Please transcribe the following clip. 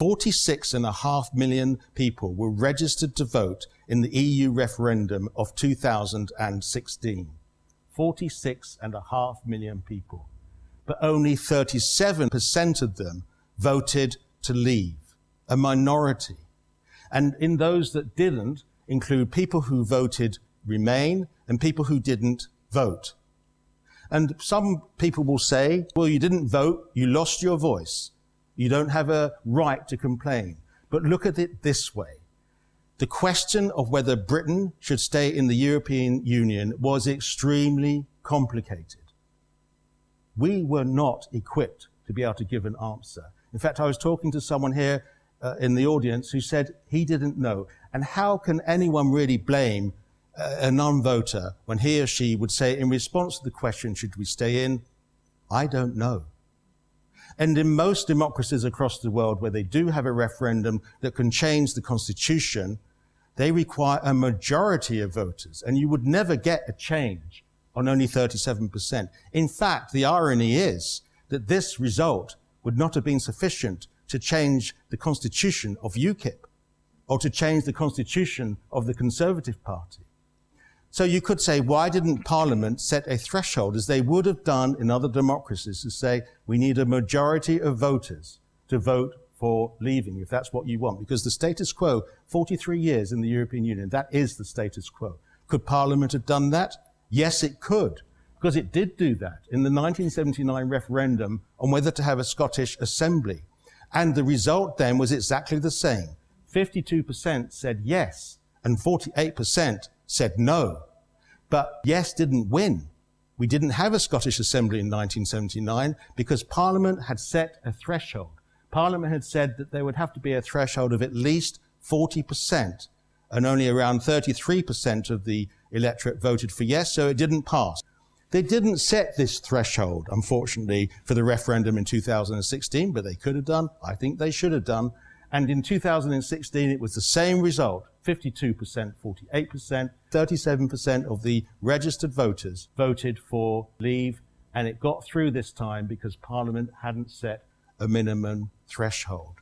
46.5 million people were registered to vote in the EU referendum of 2016. 46.5 million people. But only 37% of them voted to leave, a minority. And in those that didn't include people who voted Remain and people who didn't vote. And some people will say, well, you didn't vote, you lost your voice. You don't have a right to complain. But look at it this way. The question of whether Britain should stay in the European Union was extremely complicated. We were not equipped to be able to give an answer. In fact, I was talking to someone here in the audience who said he didn't know. And how can anyone really blame a non-voter when he or she would say, in response to the question, should we stay in? I don't know. And in most democracies across the world where they do have a referendum that can change the constitution, they require a majority of voters. And you would never get a change on only 37%. In fact, the irony is that this result would not have been sufficient to change the constitution of UKIP or to change the constitution of the Conservative Party. So you could say, why didn't Parliament set a threshold, as they would have done in other democracies, to say we need a majority of voters to vote for leaving, if that's what you want? Because the status quo, 43 years in the European Union, that is the status quo. Could Parliament have done that? Yes, it could, because it did do that in the 1979 referendum on whether to have a Scottish Assembly. And the result then was exactly the same. 52% said yes, and 48% said no. But yes didn't win. We didn't have a Scottish Assembly in 1979 because Parliament had set a threshold. Parliament had said that there would have to be a threshold of at least 40%, and only around 33% of the electorate voted for yes, so it didn't pass. They didn't set this threshold, unfortunately, for the referendum in 2016, but they could have done. I think they should have done. And in 2016, it was the same result, 52%, 48%, 37% of the registered voters voted for leave, and it got through this time because Parliament hadn't set a minimum threshold.